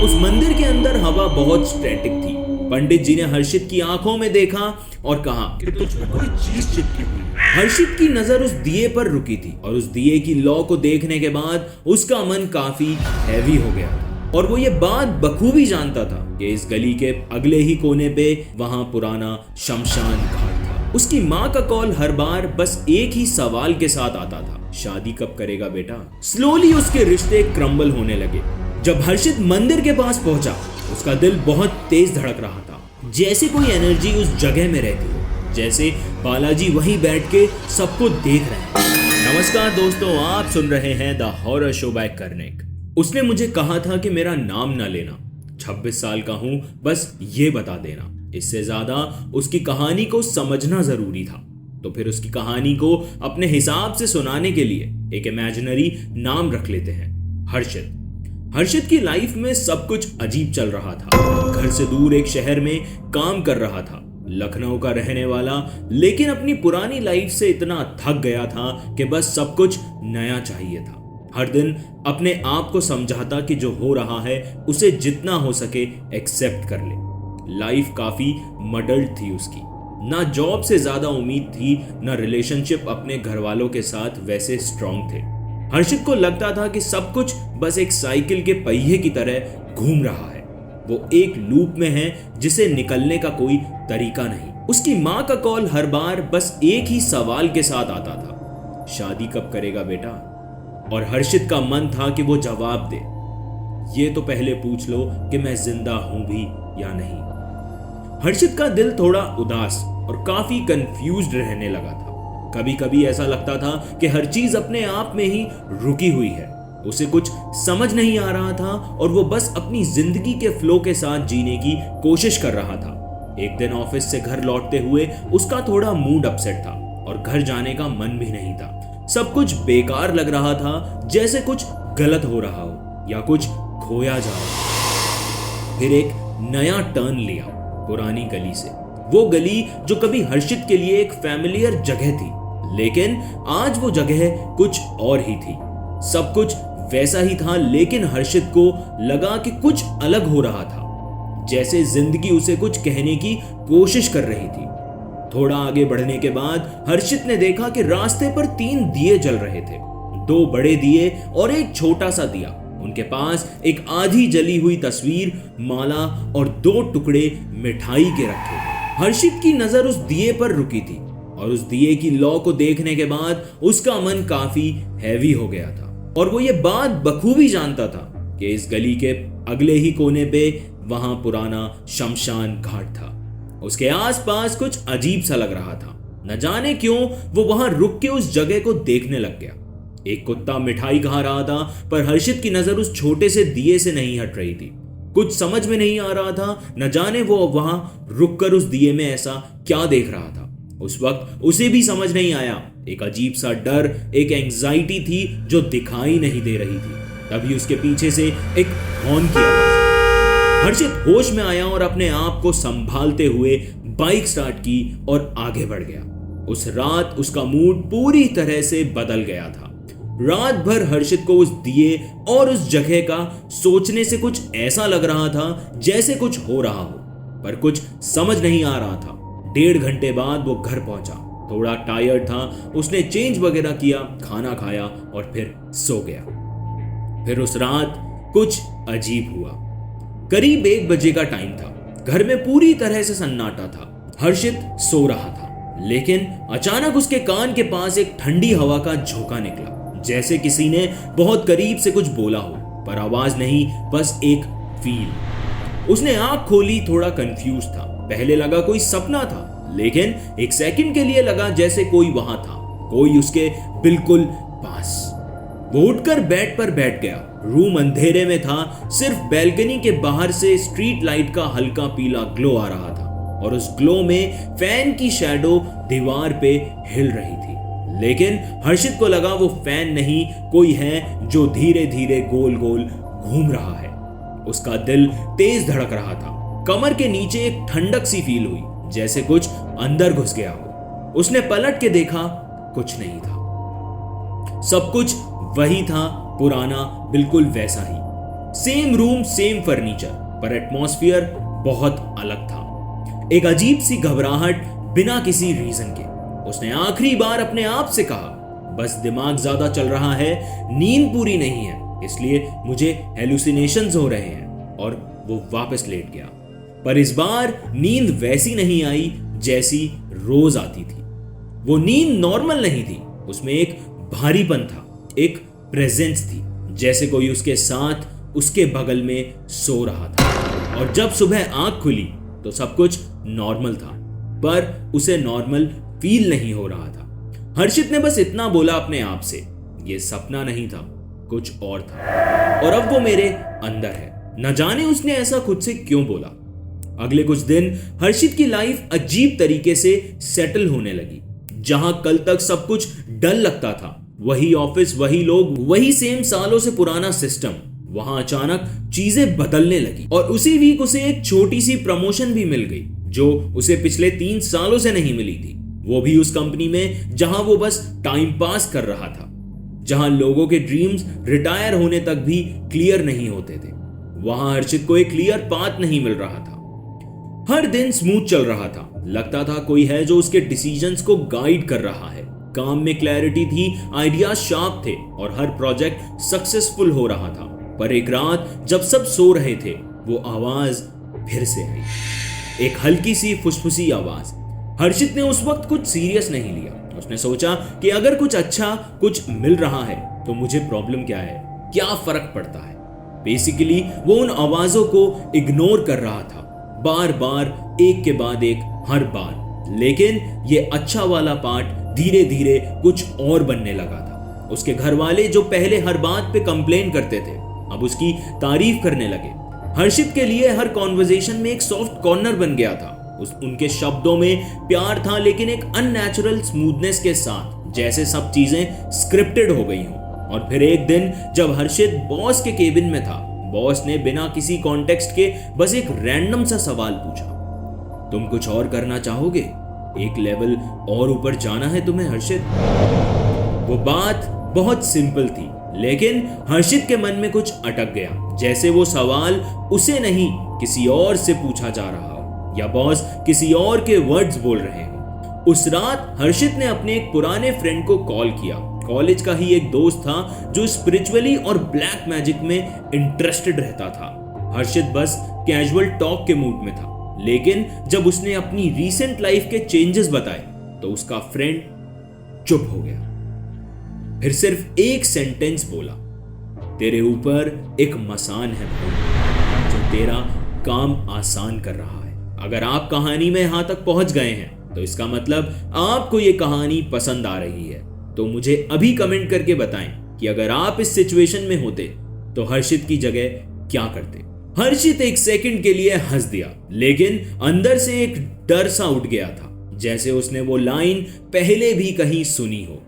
उस मंदिर के अंदर हवा बहुत स्टैटिक थी। पंडित जी ने हर्षित की आंखों में देखा और कहा कि तुझमें कोई चीज चिपकी हुई है। हर्षित की नजर उस दिए पर रुकी थी और उस दिए की लौ को देखने के बाद उसका मन काफी हैवी हो गया था। और वो ये बात बखूबी जानता था कि इस गली के अगले ही कोने पे वहां पुराना शमशान घाट था। उसकी माँ का कॉल हर बार बस एक ही सवाल के साथ आता था, शादी कब करेगा बेटा। स्लोली उसके रिश्ते क्रम्बल होने लगे। जब हर्षित मंदिर के पास पहुंचा उसका दिल बहुत तेज धड़क रहा था, जैसे कोई एनर्जी उस जगह में रहती हो, जैसे बालाजी वहीं बैठ के सबको देख रहे हैं। नमस्कार दोस्तों, आप सुन रहे हैं the horror show by Karnik. उसने मुझे कहा था कि मेरा नाम ना लेना, 26 साल का हूं, बस ये बता देना। इससे ज्यादा उसकी कहानी को समझना जरूरी था। तो फिर उसकी कहानी को अपने हिसाब से सुनाने के लिए एक इमेजिनरी नाम रख लेते हैं, हर्षित। हर्षित की लाइफ में सब कुछ अजीब चल रहा था। घर से दूर एक शहर में काम कर रहा था, लखनऊ का रहने वाला, लेकिन अपनी पुरानी लाइफ से इतना थक गया था कि बस सब कुछ नया चाहिए था। हर दिन अपने आप को समझाता कि जो हो रहा है उसे जितना हो सके एक्सेप्ट कर ले। लाइफ काफी मडल्ड थी उसकी, ना जॉब से ज्यादा उम्मीद थी, ना रिलेशनशिप अपने घर वालों के साथ वैसे स्ट्रांग थे। हर्षित को लगता था कि सब कुछ बस एक साइकिल के पहिए की तरह घूम रहा है। वो एक लूप में है जिसे निकलने का कोई तरीका नहीं। उसकी माँ का कॉल हर बार बस एक ही सवाल के साथ आता था, शादी कब करेगा बेटा। और हर्षित का मन था कि वो जवाब दे, ये तो पहले पूछ लो कि मैं जिंदा हूं भी या नहीं। हर्षित का दिल थोड़ा उदास और काफी कंफ्यूज्ड रहने लगा था। कभी कभी ऐसा लगता था कि हर चीज अपने आप में ही रुकी हुई है, उसे कुछ समझ नहीं आ रहा था और वो बस अपनी जिंदगी के फ्लो के साथ जीने की कोशिश कर रहा था। एक दिन ऑफिस से घर लौटते हुए उसका थोड़ा मूड अपसेट था और घर जाने का मन भी नहीं था। सब कुछ बेकार लग रहा था, जैसे कुछ गलत हो रहा हो या कुछ खोया जा रहा हो। फिर एक नया टर्न लिया पुरानी गली से, वो गली जो कभी हर्षित के लिए एक फैमिलियर जगह थी, लेकिन आज वो जगह कुछ और ही थी। सब कुछ वैसा ही था, लेकिन हर्षित को लगा कि कुछ अलग हो रहा था, जैसे जिंदगी उसे कुछ कहने की कोशिश कर रही थी। थोड़ा आगे बढ़ने के बाद हर्षित ने देखा कि रास्ते पर 3 दिए जल रहे थे, 2 बड़े दिए और एक छोटा सा दिया। उनके पास एक आधी जली हुई तस्वीर, माला और 2 टुकड़े मिठाई के रखे थे। हर्षित की नजर उस दिए पर रुकी थी और उस दिए की लौ को देखने के बाद उसका मन काफी हैवी हो गया था। और वो ये बात बखूबी जानता था कि इस गली के अगले ही कोने पे वहां पुराना शमशान घाट था। उसके आसपास कुछ अजीब सा लग रहा था। न जाने क्यों वो वहां रुक के उस जगह को देखने लग गया। एक कुत्ता मिठाई खा रहा था, पर हर्षित की नजर उस छोटे से दिए से नहीं हट रही थी। कुछ समझ में नहीं आ रहा था, न जाने वो वहां रुककर उस दिए में ऐसा क्या देख रहा था। उस वक्त उसे भी समझ नहीं आया, एक अजीब सा डर, एक एंजाइटी थी जो दिखाई नहीं दे रही थी। तभी उसके पीछे से एक हॉर्न की आवाज। हर्षित होश में आया और अपने आप को संभालते हुए बाइक स्टार्ट की और आगे बढ़ गया। उस रात उसका मूड पूरी तरह से बदल गया था। रात भर हर्षित को उस दिए और उस जगह का सोचने से कुछ ऐसा लग रहा था जैसे कुछ हो रहा हो, पर कुछ समझ नहीं आ रहा था। 1.5 घंटे बाद वो घर पहुंचा, थोड़ा टायर्ड था। उसने चेंज वगैरह किया, खाना खाया और फिर सो गया। फिर उस रात कुछ अजीब हुआ। करीब 1 बजे का टाइम था। घर में पूरी तरह से सन्नाटा था। हर्षित सो रहा था, लेकिन अचानक उसके कान के पास एक ठंडी हवा का झोंका निकला, जैसे किसी ने बहुत करीब से कुछ बोला हो, पर आवाज नहीं, बस एक फील। उसने आंख खोली, थोड़ा कंफ्यूज था। पहले लगा कोई सपना था, लेकिन एक सेकंड के लिए लगा जैसे कोई वहां था, कोई उसके बिल्कुल पास। वो उठकर बेड पर बैठ गया। रूम अंधेरे में था, सिर्फ बैल्कनी के बाहर से स्ट्रीट लाइट का हल्का पीला ग्लो आ रहा था और उस ग्लो में फैन की शैडो दीवार पे हिल रही थी। लेकिन हर्षित को लगा वो फैन नहीं, कोई है जो धीरे धीरे गोल गोल घूम रहा है। उसका दिल तेज धड़क रहा था। कमर के नीचे एक ठंडक सी फील हुई, जैसे कुछ अंदर घुस गया हो। उसने पलट के देखा, कुछ नहीं था। सब कुछ वही था, पुराना, बिल्कुल वैसा ही। सेम रूम सेम फर्नीचर, पर एटमॉस्फेयर बहुत अलग था। एक अजीब सी घबराहट बिना किसी रीजन के। उसने आखिरी बार अपने आप से कहा, बस दिमाग ज्यादा चल रहा है, नींद पूरी नहीं है, इसलिए मुझे हेलुसिनेशंस हो रहे हैं। और वो वापस लेट गया। पर इस बार नींद वैसी नहीं आई जैसी रोज आती थी। वो नींद नॉर्मल नहीं थी, उसमें एक भारीपन था, एक प्रेजेंस थी, जैसे कोई उसके साथ उसके बगल में सो रहा था। और जब सुबह आंख खुली तो सब कुछ नॉर्मल था, पर उसे नॉर्मल फील नहीं हो रहा था। हर्षित ने बस इतना बोला अपने आप से, ये सपना नहीं था, कुछ और था, और अब वो मेरे अंदर है। न जाने उसने ऐसा खुद से क्यों बोला। अगले कुछ दिन हर्षित की लाइफ अजीब तरीके से सेटल होने लगी। जहां कल तक सब कुछ डल लगता था, वही ऑफिस, वही लोग, वही सेम सालों से पुराना सिस्टम, वहां अचानक चीजें बदलने लगी। और उसी वीक उसे एक छोटी सी प्रमोशन भी मिल गई, जो उसे पिछले 3 सालों से नहीं मिली थी। वो भी उस कंपनी में जहां वो बस टाइम पास कर रहा था, जहां लोगों के ड्रीम्स रिटायर होने तक भी क्लियर नहीं होते थे। वहां हर्षित को एक क्लियर पाथ नहीं मिल रहा था। हर दिन स्मूथ चल रहा था, लगता था कोई है जो उसके डिसीजंस को गाइड कर रहा है। काम में क्लैरिटी थी, आइडियाज शार्प थे और हर प्रोजेक्ट सक्सेसफुल हो रहा था। पर एक रात जब सब सो रहे थे, वो आवाज फिर से आई, एक हल्की सी फुसफुसी आवाज। हर्षित ने उस वक्त कुछ सीरियस नहीं लिया। उसने सोचा कि अगर कुछ अच्छा कुछ मिल रहा है तो मुझे प्रॉब्लम क्या है, क्या फर्क पड़ता है। बेसिकली वो उन आवाजों को इग्नोर कर रहा था, बार बार, एक के बाद एक, हर बार। लेकिन ये अच्छा वाला पार्ट धीरे धीरे कुछ और बनने लगा था। उसके घर वाले जो पहले हर बात पे कंप्लेन करते थे, अब उसकी तारीफ करने लगे। हर्षित के लिए हर कॉन्वर्सेशन में एक सॉफ्ट कॉर्नर बन गया था। उनके शब्दों में प्यार था, लेकिन एक अननेचुरल स्मूथनेस के साथ, जैसे सब चीजें स्क्रिप्टेड हो गई हों। और फिर एक दिन जब हर्षित बॉस के केबिन में था, बॉस ने बिना किसी कॉन्टेक्स्ट के बस एक रैंडम सा सवाल पूछा, तुम कुछ और करना चाहोगे? एक लेवल और ऊपर जाना है तुम्हें हर्षित? वो बात बहुत सिंपल थी, लेकिन हर्षित के मन में कुछ अटक गया, जैसे वो सवाल उसे नहीं किसी और से पूछा जा रहा हो, या बॉस किसी और के वर्ड्स बोल रहे हो। उस रात हर्षित ने अपने एक पुराने फ्रेंड को कॉल किया। कॉलेज का ही एक दोस्त था जो स्पिरिचुअली और ब्लैक मैजिक में इंटरेस्टेड रहता था। हर्षित बस कैजुअल टॉक के मूड में था, लेकिन जब उसने अपनी रीसेंट लाइफ के चेंजेस बताए तो उसका फ्रेंड चुप हो गया। फिर सिर्फ एक सेंटेंस बोला, तेरे ऊपर एक मसान है भाई, जो तेरा काम आसान कर रहा है। अगर आप कहानी में यहां तक पहुंच गए हैं तो इसका मतलब आपको ये कहानी पसंद आ रही है। तो मुझे अभी कमेंट करके बताएं कि अगर आप इस सिचुएशन में होते तो हर्षित की जगह क्या करते। हर्षित एक सेकंड के लिए हंस दिया, लेकिन अंदर से एक डर सा उठ गया था, जैसे उसने वो लाइन पहले भी कहीं सुनी हो।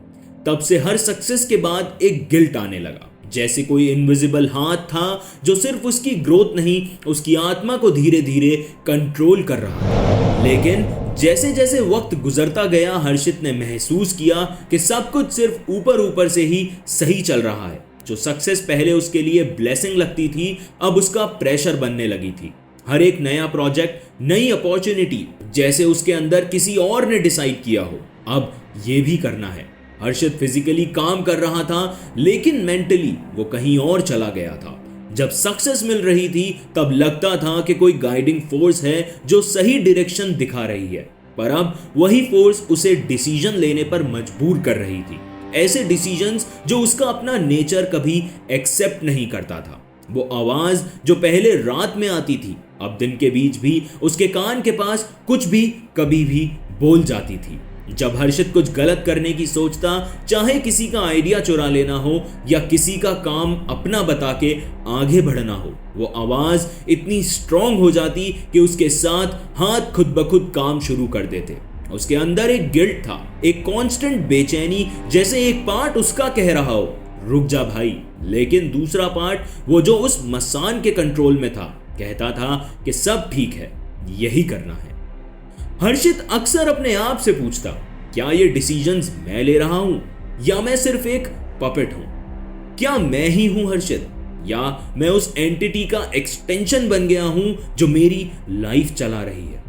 तब से हर सक्सेस के बाद एक गिल्ट आने लगा, जैसे कोई इनविजिबल हाथ था जो सिर्फ उसकी ग्रोथ नहीं, उसकी आत्मा को धीरे धीरे कंट्रोल कर रहा था। लेकिन जैसे जैसे वक्त गुजरता गया, हर्षित ने महसूस किया कि सब कुछ सिर्फ ऊपर ऊपर से ही सही चल रहा है। जो सक्सेस पहले उसके लिए ब्लेसिंग लगती थी, अब उसका प्रेशर बनने लगी थी। हर एक नया प्रोजेक्ट, नई अपॉर्चुनिटी, जैसे उसके अंदर किसी और ने डिसाइड किया हो, अब ये भी करना है। हर्षित फिजिकली काम कर रहा था, लेकिन मेंटली वो कहीं और चला गया था। जब सक्सेस मिल रही थी तब लगता था कि कोई गाइडिंग फोर्स है जो सही डायरेक्शन दिखा रही है, पर अब वही फोर्स उसे डिसीजन लेने पर मजबूर कर रही थी। ऐसे डिसीजंस जो उसका अपना नेचर कभी एक्सेप्ट नहीं करता था। वो आवाज जो पहले रात में आती थी, अब दिन के बीच भी उसके कान के पास कुछ भी कभी भी बोल जाती थी। जब हर्षित कुछ गलत करने की सोचता, चाहे किसी का आइडिया चुरा लेना हो या किसी का काम अपना बता के आगे बढ़ना हो, वो आवाज इतनी स्ट्रॉन्ग हो जाती कि उसके साथ हाथ खुद ब खुद काम शुरू कर देते। उसके अंदर एक गिल्ट था, एक कांस्टेंट बेचैनी, जैसे एक पार्ट उसका कह रहा हो रुक जा भाई, लेकिन दूसरा पार्ट, वो जो उस मसान के कंट्रोल में था, कहता था कि सब ठीक है, यही करना है। हर्षित अक्सर अपने आप से पूछता, क्या ये डिसीजंस मैं ले रहा हूं या मैं सिर्फ एक पपेट हूं? क्या मैं ही हूं हर्षित, या मैं उस एंटिटी का एक्सटेंशन बन गया हूं जो मेरी लाइफ चला रही है।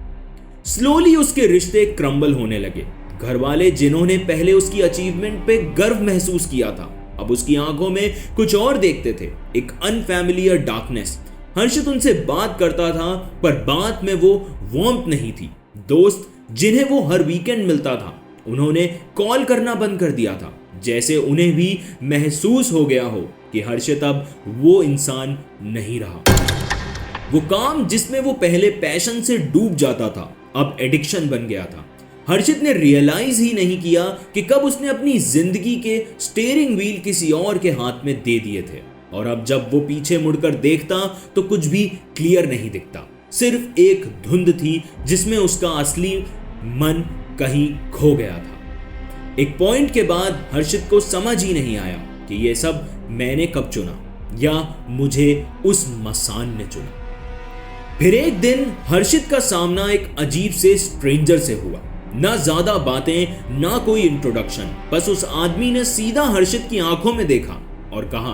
स्लोली उसके रिश्ते क्रम्बल होने लगे। घर वाले जिन्होंने पहले उसकी अचीवमेंट पे गर्व महसूस किया था, अब उसकी आंखों में कुछ और देखते थे, एक अनफैमिलियर डार्कनेस। हर्षित उनसे बात करता था पर बात में वो वार्मथ नहीं थी। दोस्त जिन्हें वो हर वीकेंड मिलता था, उन्होंने कॉल करना बंद कर दिया था, जैसे उन्हें भी महसूस हो गया हो कि हर्षित अब वो इंसान नहीं रहा। वो काम जिसमें वो पहले पैशन से डूब जाता था, अब एडिक्शन बन गया था। हर्षित ने रियलाइज ही नहीं किया कि कब उसने अपनी जिंदगी के स्टीयरिंग व्हील किसी और के हाथ में दे दिए थे। और अब जब वो पीछे मुड़कर देखता तो कुछ भी क्लियर नहीं दिखता, सिर्फ एक धुंध थी जिसमें उसका असली मन कहीं खो गया था। एक पॉइंट के बाद हर्षित को समझ ही नहीं आया कि ये सब मैंने कब चुना या मुझे उस मसान ने चुना। फिर एक दिन हर्षित का सामना एक अजीब से स्ट्रेंजर से हुआ। ना ज्यादा बातें, ना कोई इंट्रोडक्शन, बस उस आदमी ने सीधा हर्षित की आंखों में देखा और कहा,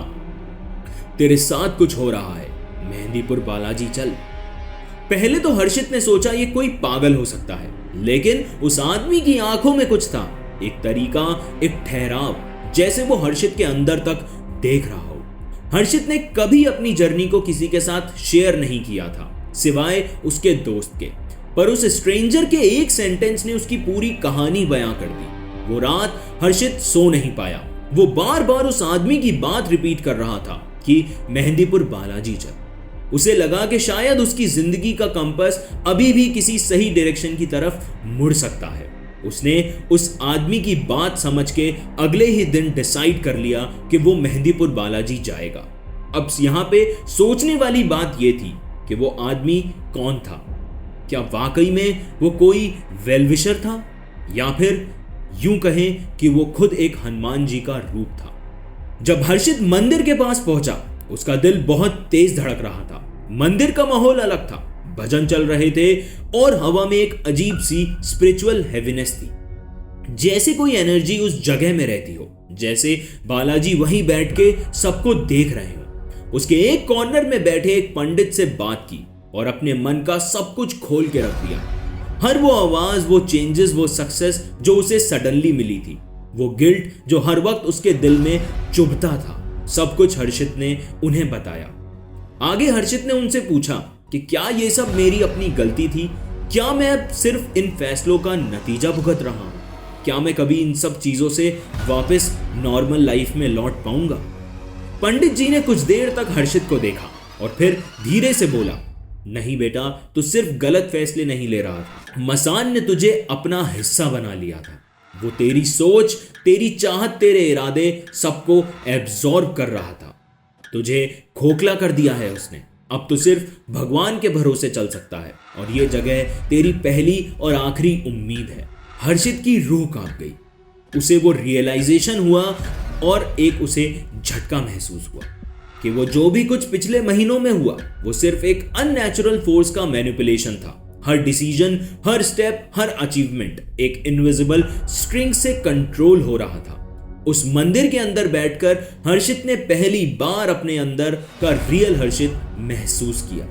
तेरे साथ कुछ हो रहा है, मेहंदीपुर बालाजी चल। पहले तो हर्षित ने सोचा ये कोई पागल हो सकता है, लेकिन उस आदमी की आंखों में कुछ था, एक तरीका, एक ठहराव, जैसे वो हर्षित के अंदर तक देख रहा हो। हर्षित ने कभी अपनी जर्नी को किसी के साथ शेयर नहीं किया था, सिवाय उसके दोस्त के, पर उस स्ट्रेंजर के एक सेंटेंस ने उसकी पूरी कहानी बयां कर दी। वो रात हर्षित सो नहीं पाया। वो बार बार उस आदमी की बात रिपीट कर रहा था कि मेहंदीपुर बालाजी चल। उसे लगा कि शायद उसकी जिंदगी का कंपास अभी भी किसी सही डायरेक्शन की तरफ मुड़ सकता है। उसने उस आदमी की बात समझ के अगले ही दिन डिसाइड कर लिया कि वो मेहंदीपुर बालाजी जाएगा। अब यहाँ पे सोचने वाली बात यह थी कि वो आदमी कौन था। क्या वाकई में वो कोई वेलविशर था, या फिर यूं कहें कि वो खुद एक हनुमान जी का रूप था। जब हर्षित मंदिर के पास पहुंचा, उसका दिल बहुत तेज धड़क रहा था। मंदिर का माहौल अलग था, भजन चल रहे थे और हवा में एक अजीब सी स्पिरिचुअल हैवीनेस थी, जैसे कोई एनर्जी उस जगह में रहती हो, जैसे बालाजी वहीं बैठ के सबको देख रहे हो। उसके एक कॉर्नर में बैठे एक पंडित से बात की और अपने मन का सब कुछ खोल के रख दिया। हर वो आवाज, वो चेंजेस, वो सक्सेस जो उसे सडनली मिली थी, वो गिल्ट जो हर वक्त उसके दिल में चुभता था, सब कुछ हर्षित ने उन्हें बताया। आगे हर्षित ने उनसे पूछा कि क्या ये सब मेरी अपनी गलती थी? क्या मैं अब सिर्फ इन फैसलों का नतीजा भुगत रहा हूं? क्या मैं कभी इन सब चीजों से वापस नॉर्मल लाइफ में लौट पाऊंगा? पंडित जी ने कुछ देर तक हर्षित को देखा और फिर धीरे से बोला, नहीं बेटा, तू सिर्फ गलत फैसले नहीं ले रहा था। मसान ने तुझे अपना हिस्सा बना लिया था। वो तेरी सोच, तेरी चाहत, तेरे इरादे सबको एब्जॉर्ब कर रहा था। तुझे खोखला कर दिया है उसने। अब तो सिर्फ भगवान के भरोसे चल सकता है और ये जगह तेरी पहली और आखिरी उम्मीद है। हर्षित की रूह कांप गई। उसे वो रियलाइजेशन हुआ और एक उसे झटका महसूस हुआ कि वो जो भी कुछ पिछले महीनों में हुआ, वो सिर्फ एक अननेचुरल फोर्स का मैनिपुलेशन था। हर डिसीजन, हर स्टेप, हर अचीवमेंट एक इनविजिबल स्ट्रिंग से कंट्रोल हो रहा था। उस मंदिर के अंदर बैठकर हर्षित ने पहली बार अपने अंदर का रियल हर्षित महसूस किया,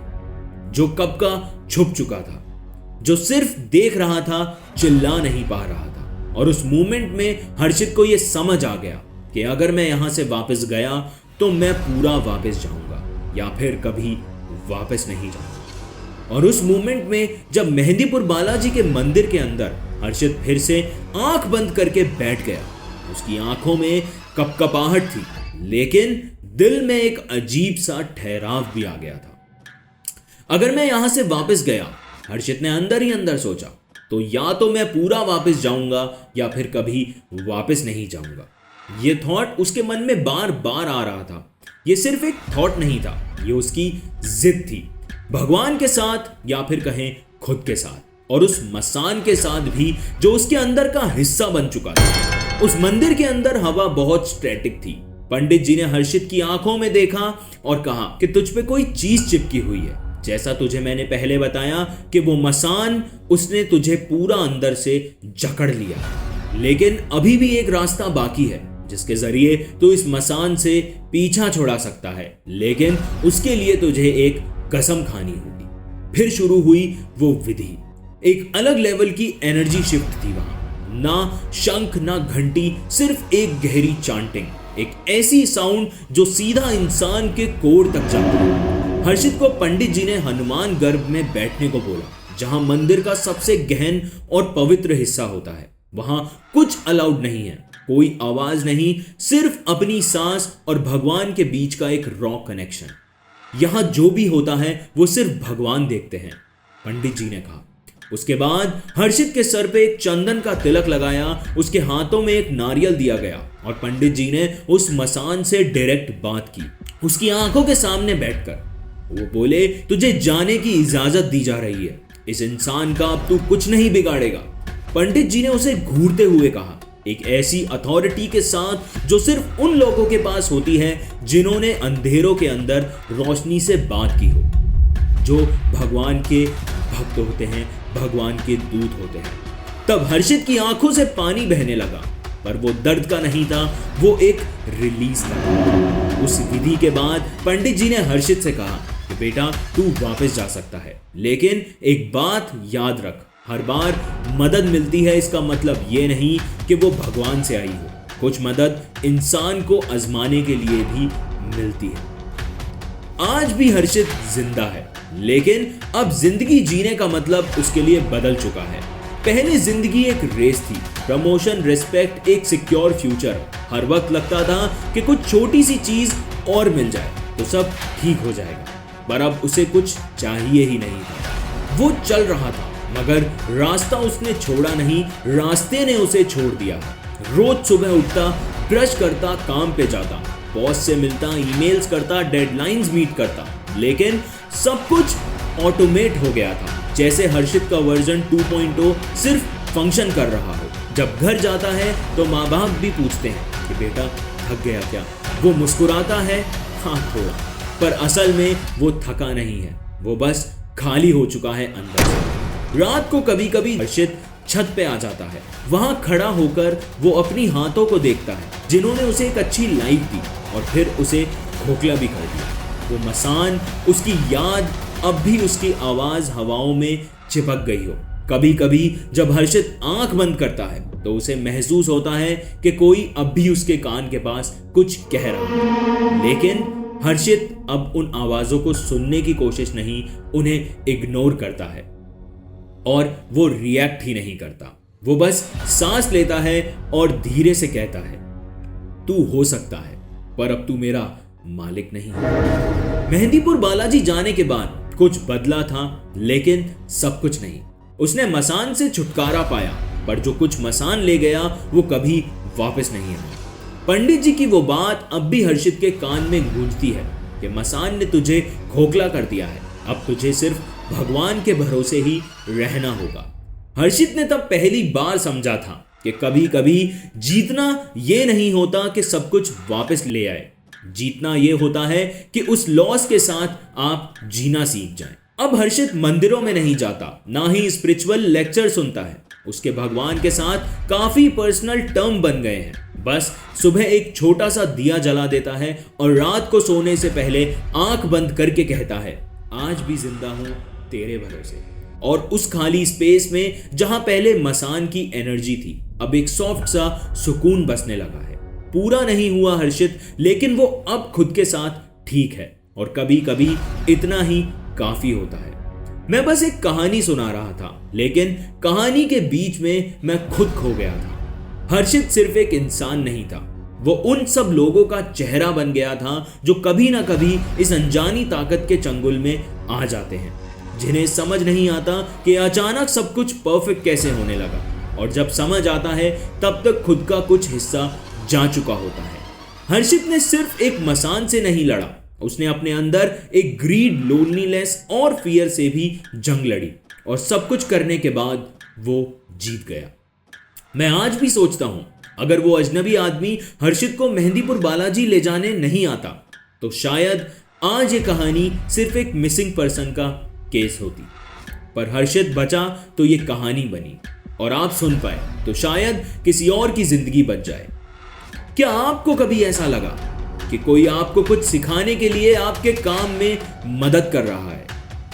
जो कब का छुप चुका था, जो सिर्फ देख रहा था, चिल्ला नहीं पा रहा था। और उस मोमेंट में हर्षित को यह समझ आ गया कि अगर मैं यहां से वापस गया तो मैं पूरा वापस जाऊंगा या फिर कभी वापस नहीं जाऊंगा। और उस मोमेंट में जब मेहंदीपुर बालाजी के मंदिर के अंदर हर्षित फिर से आंख बंद करके बैठ गया, उसकी आंखों में कपकपाहट थी, लेकिन दिल में एक अजीब सा ठहराव भी आ गया था। अगर मैं यहां से वापस गया, हर्षित ने अंदर ही अंदर सोचा, तो या तो मैं पूरा वापस जाऊंगा या फिर कभी वापस नहीं जाऊंगा। ये थॉट उसके मन में बार बार आ रहा था। ये सिर्फ एक थॉट नहीं था, ये उसकी जिद थी, भगवान के साथ या फिर कहें खुद के साथ, और उस मसान के साथ भी जो उसके अंदर का हिस्सा बन चुका था। उस मंदिर के अंदर हवा बहुत स्टैटिक थी। पंडित जी ने हर्षित की आंखों में देखा और कहा कि तुझ पे कोई चीज चिपकी हुई है। जैसा तुझे मैंने पहले बताया कि वो मसान, उसने तुझे पूरा अंदर से जकड़ लिया, लेकिन अभी भी एक रास्ता बाकी है जिसके जरिए तू इस मसान से पीछा छुड़ा सकता है, लेकिन उसके लिए तुझे एक कसम खानी होगी। फिर शुरू हुई वो विधि। एक अलग लेवल की एनर्जी शिफ्ट थी वहां। ना शंख ना घंटी, सिर्फ एक गहरी चांटिंग, एक ऐसी साउंड जो सीधा इंसान के कोर तक जाती। हर्षित को पंडित जी ने हनुमान गर्भ में बैठने को बोला, जहां मंदिर का सबसे गहन और पवित्र हिस्सा होता है। वहां कुछ अलाउड नहीं है, कोई आवाज नहीं, सिर्फ अपनी सांस और भगवान के बीच का एक रॉ कनेक्शन। यहां जो भी होता है वो सिर्फ भगवान देखते हैं, पंडित जी ने कहा। उसके बाद हर्षित के सर पे एक चंदन का तिलक लगाया, उसके हाथों में एक नारियल दिया गया और पंडित जी ने उस मसान से डायरेक्ट बात की, उसकी आंखों के सामने बैठकर। वो बोले, तुझे जाने की इजाजत दी जा रही है, इस इंसान का अब तू कुछ नहीं बिगाड़ेगा। पंडित जी ने उसे घूरते हुए कहा, एक ऐसी अथॉरिटी के साथ जो सिर्फ उन लोगों के पास होती है जिन्होंने अंधेरों के अंदर रोशनी से बात की हो, जो भगवान के भक्त होते हैं, भगवान के दूत होते हैं। तब हर्षित की आंखों से पानी बहने लगा, पर वो दर्द का नहीं था, वो एक रिलीज था। उस विधि के बाद पंडित जी ने हर्षित से कहा कि बेटा तू वापस जा सकता है, लेकिन एक बात याद रख, हर बार मदद मिलती है इसका मतलब ये नहीं कि वो भगवान से आई हो। कुछ मदद इंसान को आजमाने के लिए भी मिलती है। आज भी हर्षित जिंदा है, लेकिन अब जिंदगी जीने का मतलब उसके लिए बदल चुका है। पहले जिंदगी एक रेस थी, प्रमोशन, रिस्पेक्ट, एक सिक्योर फ्यूचर। हर वक्त लगता था कि कुछ छोटी सी चीज और मिल जाए तो सब ठीक हो जाएगा, पर अब उसे कुछ चाहिए ही नहीं था। वो चल रहा था, मगर रास्ता उसने छोड़ा नहीं, रास्ते ने उसे छोड़ दिया। रोज सुबह उठता, ब्रश करता, काम पे जाता, बॉस से मिलता, ईमेल्स करता, डेडलाइंस मीट करता, लेकिन सब कुछ ऑटोमेट हो गया था, जैसे हर्षित का वर्जन 2.0 सिर्फ फंक्शन कर रहा हो। जब घर जाता है तो माँ बाप भी पूछते हैं कि बेटा थक गया क्या? वो मुस्कुराता है, हाँ थोड़ा, पर असल में वो थका नहीं है, वो बस खाली हो चुका है अंदर से। रात को कभी कभी हर्षित छत पे आ जाता है, वहां खड़ा होकर वो अपनी हाथों को देखता है जिन्होंने उसे एक अच्छी लाइफ दी और फिर उसे खोखला भी कर दिया। वो मसान, उसकी याद, अब भी उसकी आवाज हवाओं में चिपक गई हो। कभी कभी जब हर्षित आंख बंद करता है तो उसे महसूस होता है कि कोई अब भी उसके कान के पास कुछ कह रहा है, लेकिन हर्षित अब उन आवाजों को सुनने की कोशिश नहीं, उन्हें इग्नोर करता है और वो रिएक्ट ही नहीं करता। वो बस सांस लेता है और धीरे से कहता है, तू हो सकता है पर अब तू मेरा मालिक नहीं। मेहंदीपुर बालाजी जाने के बाद कुछ बदला था, लेकिन सब कुछ नहीं। उसने मसान से छुटकारा पाया, पर जो कुछ मसान ले गया वो कभी वापस नहीं आया। पंडित जी की वो बात अब भी हर्षित के कान में गूंजती है कि मसान ने तुझे खोखला कर दिया है, अब तुझे सिर्फ भगवान के भरोसे ही रहना होगा। हर्षित ने तब पहली बार समझा था कि कभी कभी जीतना ये नहीं होता कि सब कुछ वापस ले आए, जीतना ये होता है कि उस लॉस के साथ आप जीना सीख जाएं। अब हर्षित मंदिरों में नहीं जाता, ना ही स्पिरिचुअल लेक्चर सुनता है। उसके भगवान के साथ काफी पर्सनल टर्म बन गए हैं। बस सुबह एक छोटा सा दिया जला देता है और रात को सोने से पहले आंख बंद करके कहता है, आज भी जिंदा हूं तेरे भरोसे। और उस खाली स्पेस में जहां पहले मसान की एनर्जी थी, अब एक सॉफ्ट सा सुकून बसने लगा है। पूरा नहीं हुआ हर्षित, लेकिन वो अब खुद के साथ ठीक है और कभी कभी इतना ही काफी होता है। मैं बस एक कहानी सुना रहा था, लेकिन कहानी के बीच में मैं खुद खो गया था। हर्षित सिर्फ एक इंसान नहीं था, वो उन सब लोगों का चेहरा बन गया था जो कभी ना कभी इस अनजानी ताकत के चंगुल में आ जाते हैं, जिन्हें समझ नहीं आता कि अचानक सब कुछ परफेक्ट कैसे होने लगा, और जब समझ आता है तब तक खुद का कुछ हिस्सा जा चुका होता है। हर्षित ने सिर्फ एक मसान से नहीं लड़ा, उसने अपने अंदर एक ग्रीड, लोनलीनेस और फियर से भी जंग लड़ी, और सब कुछ करने के बाद वो जीत गया। मैं आज भी सोचता हूं, अगर वो अजनबी आदमी हर्षित को मेहंदीपुर बालाजी ले जाने नहीं आता तो शायद आज ये कहानी सिर्फ एक मिसिंग पर्सन का केस होती, पर हर्षित बचा तो ये कहानी बनी और आप सुन पाए तो शायद किसी और की जिंदगी बच जाए। क्या आपको कभी ऐसा लगा कि कोई आपको कुछ सिखाने के लिए आपके काम में मदद कर रहा है?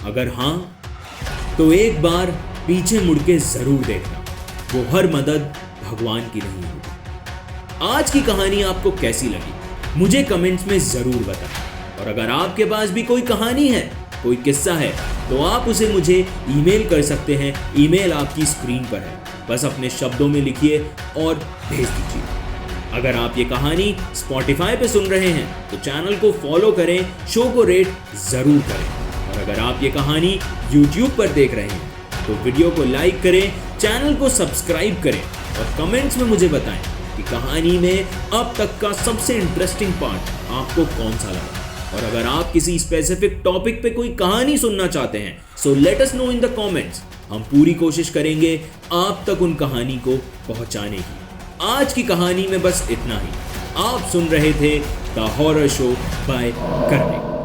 अगर हाँ, तो एक बार पीछे मुड़ के जरूर देखना, वो हर मदद भगवान की नहीं होती। आज की कहानी आपको कैसी लगी मुझे कमेंट्स में जरूर बताएं। और अगर आपके पास भी कोई कहानी है, कोई किस्सा है, तो आप उसे मुझे ईमेल कर सकते हैं। ईमेल आपकी स्क्रीन पर है, बस अपने शब्दों में लिखिए और भेज दीजिए। अगर आप ये कहानी स्पॉटिफाई पे सुन रहे हैं तो चैनल को फॉलो करें, शो को रेट जरूर करें। और अगर आप ये कहानी YouTube पर देख रहे हैं तो वीडियो को लाइक करें, चैनल को सब्सक्राइब करें और कमेंट्स में मुझे बताएं कि कहानी में अब तक का सबसे इंटरेस्टिंग पार्ट आपको कौन सा लगा। और अगर आप किसी स्पेसिफिक टॉपिक पे कोई कहानी सुनना चाहते हैं, so let us know in the comments. हम पूरी कोशिश करेंगे आप तक उन कहानी को पहुंचाने की। आज की कहानी में बस इतना ही। आप सुन रहे थे द हॉरर शो बाय करने।